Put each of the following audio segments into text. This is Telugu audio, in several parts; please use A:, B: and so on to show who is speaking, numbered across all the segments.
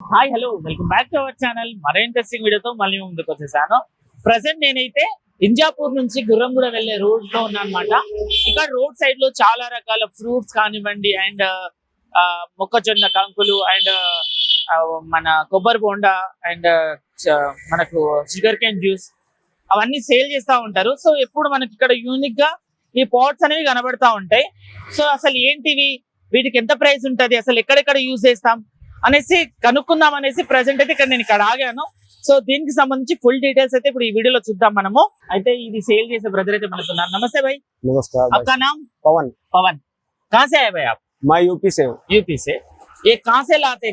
A: Hi hello welcome back to our channel. మరో ఇంట్రెస్టింగ్ వీడియోతో మళ్ళీ ముందుకు వచ్చేసాను. ప్రజెంట్ నేనైతే ఇంజాపూర్ నుంచి గుర్రంగూడ వెళ్లే రోడ్ లో ఉన్నా అనమాట. ఇక్కడ రోడ్ సైడ్ లో చాలా రకాల ఫ్రూట్స్ కానివ్వండి అండ్ మొక్కజొన్న కంకులు అండ్ మన కొబ్బరి బోండా అండ్ మనకు షుగర్ కేన్ జ్యూస్ అవన్నీ సేల్ చేస్తూ ఉంటారు. సో ఎప్పుడు మనకి ఇక్కడ యూనిక్ గా ఈ పాట్స్ అనేవి కనబడతా ఉంటాయి. సో అసలు ఏంటివి, వీటికి ఎంత ప్రైస్ ఉంటది, అసలు ఎక్కడెక్కడ యూజ్ చేస్తాం అనేసి కనుక్కుందాం అనేసి ప్రెసెంట్ అయితే ఇక్కడ నేను ఇక్కడ ఆగాను. సో దీనికి సంబంధించి ఫుల్ డీటెయిల్స్ అయితే ఇప్పుడు ఈ వీడియోలో చూద్దాం మనము. అయితే ఇది సేల్ చేసే బ్రదర్ అయితే మనకు ఉన్నారు. नमस्ते भाई।
B: नमस्कार भाई।
A: आपका नाम?
B: पवन।
A: पवन, कहाँ से आए भाई आप?
B: मैं यूपी से हूँ।
A: यूपी से। ये कहाँ से लाते?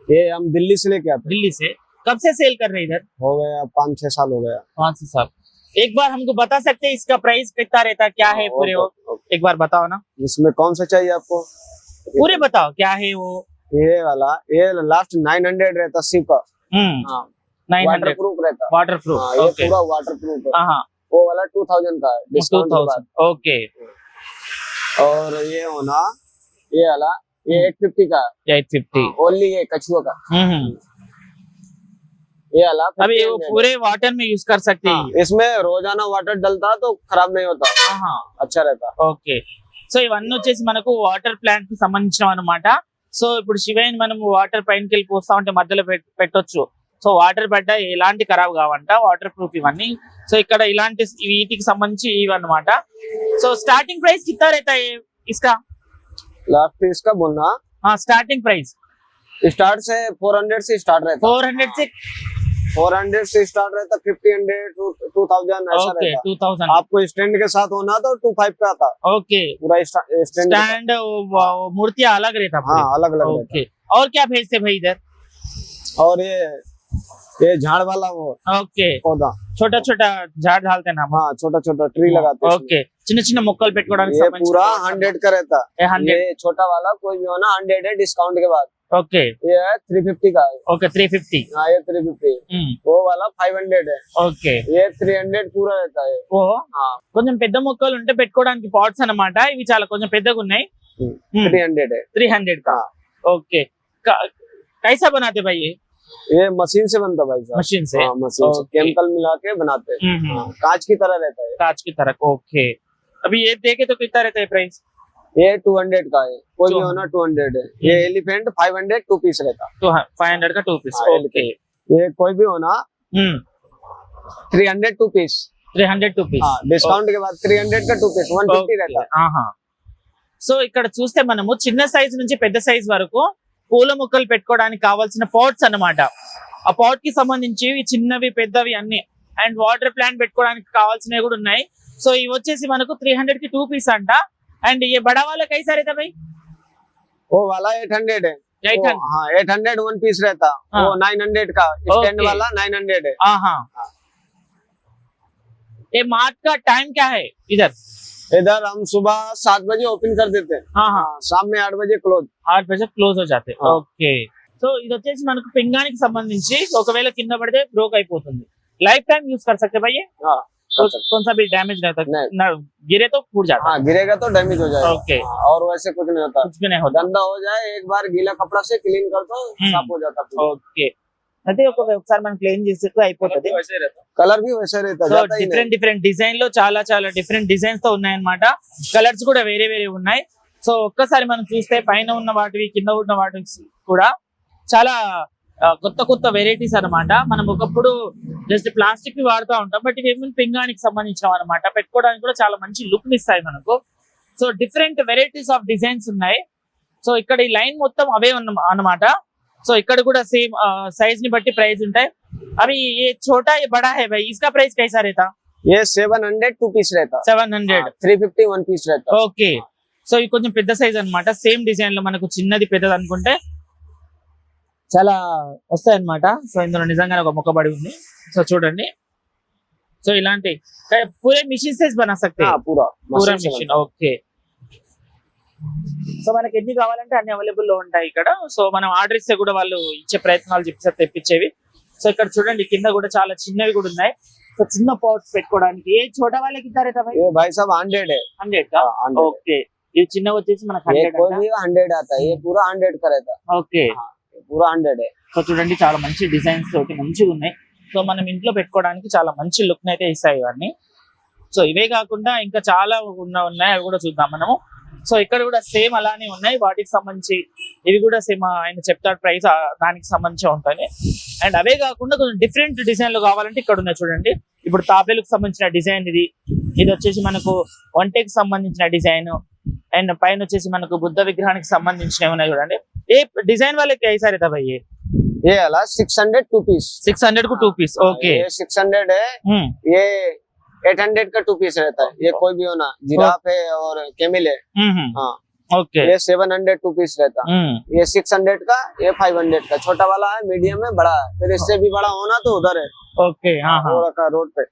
B: ये हम दिल्ली से लेके आते हैं।
A: दिल्ली से। कब से सेल कर रहे इधर?
B: हो गया 5-6 साल हो गया।
A: 5 साल। एक बार हमको बता सकते हैं इसका प्राइस कितना रहता है, क्या है पूरे वो? एक बार बताओ ना।
B: इसमें कौन सा चाहिए आपको?
A: पूरे बताओ क्या है वो।
B: ये वाला ये लास्ट 900 रहता सिर्फ। हाँ,
A: 900
B: वाटर प्रूफ रहता।
A: Water proof.
B: हाँ, ये पूरा वाटर प्रूफ है।
A: हाँ,
B: वो वाला 2000 का है डिस्काउंट के बाद।
A: ओके।
B: और ये होना ये वाला ये 850 का है।
A: 850।
B: ओनली ये कछुआ का। ये वाला
A: अभी वो पूरे वाटर में यूज कर सकते हैं।
B: इसमें रोजाना वाटर डलता तो खराब नहीं होता।
A: हाँ,
B: अच्छा रहता।
A: ఓకే. సో ఇవన్నీ వచ్చేసి మనకు వాటర్ ప్లాంట్ కి సంబంధించిన అనమాట. సో ఇప్పుడు శివయ్యని మనం వాటర్ పైనకి వెళ్ళి పోస్తా ఉంటే మధ్యలో పెట్టొచ్చు. సో వాటర్ పడ్డా ఎలాంటి ఖరాబ్ కావంట, వాటర్ ప్రూఫ్ ఇవన్నీ. సో ఇక్కడ ఇలాంటి వీటికి సంబంధించి ఇవి అనమాట. సో స్టార్టింగ్ ప్రైస్ कितना रहता है इसका?
B: लास्ट इसका बोलना
A: स्टार्टिंग प्राइस
B: स्टार्ट से 400 से स्टार्ट रहता।
A: 400 से
B: 400 से स्टार्ट रहता, 1500 2000 ऐसा
A: ओके।
B: रहता।
A: 2000।
B: आपको स्टैंड के साथ होना तो 25 का आता
A: ओके।
B: पूरा स्टैंड।
A: स्टैंड मूर्तियां अलग रहता
B: हाँ
A: पूरे।
B: अलग अलग रहता।
A: ओके। और क्या भेजते भाई इधर?
B: और ये झाड़ वाला वो
A: ఓకే,
B: पौधा
A: छोटा छोटा झाड़ डालते ना.
B: हाँ छोटा छोटा ट्री लगाते हैं
A: ఓకే, చిన్న చిన్న మొక్కలు పెట్టుకోవడానికి
B: इसमें। ये
A: సంబంధించిన
B: पूरा
A: pots
B: 100 का रहता।
A: ये 100।
B: ये छोटा वाला कोई भी होना 100 है डिस्काउंट के बाद।
A: ఓకే
B: ये है 350 का है।
A: ఓకే 350।
B: हाँ ये 350। वो वाला 500 है।
A: ఓకే,
B: ये 300 पूरा रहता है।
A: ఓ
B: हाँ
A: కొంచెం పెద్ద మొక్కలు ఉంటే పెట్టుకోవడానికి పాట్స్ అన్నమాట. ఇవి చాలా కొంచెం పెద్దగా ఉన్నాయి.
B: 300 है।
A: 300 का। ఓకే, कैसा बनाते भाई
B: ये मशीन से बनता भाई साहब।
A: मशीन से?
B: हाँ, मशीन से केमिकल मिला के बनाते हैं। हाँ, कांच की तरह रहता है।
A: कांच की तरह। ओके, अभी ये देखे तो कितना रहता है प्राइस?
B: ये 200 का है, कोई भी होना 200 है। ये एलिफेंट 500 2 पीस रहता।
A: तो 500 का 2 पीस।
B: हाँ,
A: ओके।
B: ये कोई भी होना 300 2 पीस।
A: 300 2 पीस।
B: हाँ डिस्काउंट के बाद 300 का 2 पीस 150 रहता।
A: సో ఇక్కడ చూస్తే మనము చిన్న సైజ్ నుంచి పెద్ద సైజ్ వరకు పూల మొక్కలు పెట్టుకోవడానికి కావాల్సిన పాట్స్ అన్నమాట. ఆ పాట్ కి సంబంధించి చిన్నవి పెద్దవి అన్ని అండ్ వాటర్ ప్లాంట్ పెట్టుకోవడానికి కావాల్సినవి కూడా ఉన్నాయి. సో ఇవి వచ్చేసి మనకు 300 की 2 पीस అంట. అండ్ ये बड़ा वाला कैसा रहता भाई?
B: वो वाला 800 है।
A: 800।
B: हाँ 800 1 पीस रहता। वो 900 का स्टैंड
A: Okay।
B: वाला 900 है।
A: हाँ, ये मार्ट का टाइम क्या है इधर?
B: इधर हम सुबह 7 बजे ओपन कर देते हैं।
A: हाँ,
B: शाम में 8 बजे क्लोज।
A: 8 बजे క్లోజ్ हो जाते.
B: हाँ।
A: ఓకే, సో ఇది వచ్చేసి మనకు పింగానికి సంబంధించి ఒకవేళ కింద పడితే బ్రోక్ అయిపోతుంది. లైఫ్ టైం యూజ్ कर सकते भाई ये?
B: हाँ
A: कौन सा भी डैमेज नहीं होता ना, गिरे तो फूट जाता?
B: हाँ गिरेगा तो डैमेज हो जाएगा।
A: ओके।
B: हाँ, और वैसे कुछ नहीं होता।
A: कुछ भी नहीं होता।
B: गंदा हो जाए एक बार गीला कपड़ा से क्लीन कर दो साफ हो जाता।
A: ఓకే, అయితే ఒకసారి మనం క్లీన్ చేస్తే అయిపోతుంది.
B: कलर भी वैसे रहता
A: సో
B: जाता ही नहीं।
A: డిఫరెంట్ డిజైన్ లో చాలా డిఫరెంట్ డిజైన్స్ తో ఉన్నాయన్నమాట. కలర్స్ కూడా వేరే ఉన్నాయి. సో ఒక్కసారి మనం చూస్తే పైన ఉన్న వాటివి కింద ఉన్న వాటివి కూడా చాలా కొత్త వెరైటీస్ అన్నమాట. మనం ఒకప్పుడు జస్ట్ ప్లాస్టిక్ ని వాడుతూ ఉంటాం, బట్ ఇవి పింగానికి సంబంధించిన అనమాట. పెట్టుకోవడానికి కూడా చాలా మంచి లుక్ ఇస్తాయి మనకు. So different varieties of designs ఉన్నాయి. సో ఇక్కడ ఈ లైన్ మొత్తం అవే అన్నమాట. సో ఇక్కడ కూడా సేమ్ సైజ్ ని బట్టి ప్రైస్ ఉంటాయి. అవి ఏ छोटा ये बड़ा है भाई, इसका प्राइस कैसा रहता?
B: ये 700 2 पीस रहता।
A: 700।
B: 350 1 पीस रहता।
A: ఓకే, సో ఇది కొంచెం పెద్ద సైజ్ అన్నమాట. సేమ్ డిజైన్ లో మనకు చిన్నది పెద్దది అనుకుంటే చాలా వస్తాయి అన్నమాట. సో ఇందులో నిజంగానే ఒక మొక్కబడి ఉంది. సో చూడండి, సో ఇలాంటి పూరే మిషన్ సైజ్ బనా సక్తే?
B: हाँ पूरा
A: పూరా
B: मशीन से
A: మిషన్. ఓకే, సో మనకి ఎన్ని కావాలంటే అన్ని అవైలబుల్ లో ఉంటాయి ఇక్కడ. సో మనం ఆర్డర్ ఇస్తే కూడా వాళ్ళు ఇచ్చే ప్రయత్నాలు చేపిస్తారు తెప్పించేవి. సో ఇక్కడ చూడండి కింద కూడా చాలా చిన్నవి కూడా ఉన్నాయి. సో చిన్న పాట్స్ పెట్టుకోవడానికి. ఏ छोटा वाले कितना रहता भाई?
B: ये भाई साहब 100 है।
A: 100 का।
B: 100
A: ఓకే, ఇది చిన్నవి వచ్చేసి మనకు
B: ये
A: 100
B: कोई
A: అంట.
B: भी 100 आता है। ये पूरा 100 का रहता।
A: ఓకే,
B: हाँ पूरा 100 है।
A: సో చూడండి చాలా మంచి డిజైన్స్ తోటి మంచిగా ఉన్నాయి. సో మనం ఇంట్లో పెట్టుకోవడానికి చాలా మంచి లుక్ అయితే ఇస్తాయి ఇవన్నీ. సో ఇవే కాకుండా ఇంకా చాలా ఉన్నాయి, అవి కూడా చూద్దాం మనము. సో ఇక్కడ కూడా సేమ్ అలానే ఉన్నాయి, వాటికి సంబంధించి ఇవి కూడా సేమ్ ఆయన చెప్తాడు ప్రైస్ దానికి సంబంధించి ఉంటాయి. అండ్ అవే కాకుండా కొంచెం డిఫరెంట్ డిజైన్లు కావాలంటే ఇక్కడ ఉన్నాయి చూడండి. ఇప్పుడు తాబేలుకు సంబంధించిన డిజైన్ ఇది వచ్చేసి మనకు ఒంటెకి సంబంధించిన డిజైన్, అండ్ పైన వచ్చేసి మనకు బుద్ధ విగ్రహానికి సంబంధించినవి ఉన్నాయి చూడండి. ఏ డిజైన్ వాళ్ళకి ఐసారి భయ్య
B: ये वाला 600 2 पीस,
A: 600 को 2 पीस. ओके,
B: ये 600 है। ये 800 का 2 पीस रहता है। ये कोई भी हो ना, जिराफ है और कैमल है। हाँ
A: ओके,
B: ये 700 2 पीस रहता है। ये 600 का, ये 500 का। छोटा वाला है, मीडियम है, बड़ा है। फिर इससे भी बड़ा होना तो उधर है।
A: ओके, हाँ हाँ,
B: वो रखा रोड पे।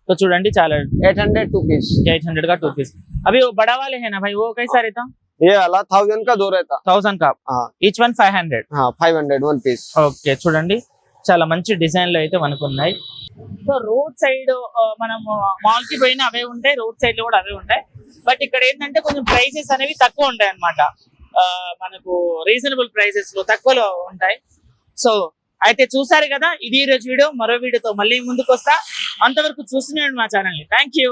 A: तो చూడండి చాలా
B: 800 2 पीस,
A: 800 का 2 पीस. अभी वो बड़ा वाले है ना भाई, वो कैसा रहता?
B: ये वाला 1000 का 2 रहता।
A: 1000 का,
B: हाँ
A: ఈచ్ వన్ 500.
B: हाँ 500 1 पीस।
A: ఓకే, చూడండి చాలా మంచి డిజైన్లు అయితే మనకు ఉన్నాయి. సో రోడ్ సైడ్ మనం మాల్ కి పోయినా అవే ఉంటాయి, రోడ్ సైడ్ లో కూడా అవే ఉంటాయి. బట్ ఇక్కడ ఏంటంటే కొంచెం ప్రైసెస్ అనేవి తక్కువ ఉంటాయి అన్నమాట. మనకు రీజనబుల్ ప్రైసెస్ లో తక్కువలో ఉంటాయి. సో అయితే చూసారు కదా, ఇది ఈ రోజు వీడియో. మరో వీడియోతో మళ్ళీ ముందుకు వస్తా. అంతవరకు చూస్తూనే ఉండండి మా ఛానల్ ని. Thank you.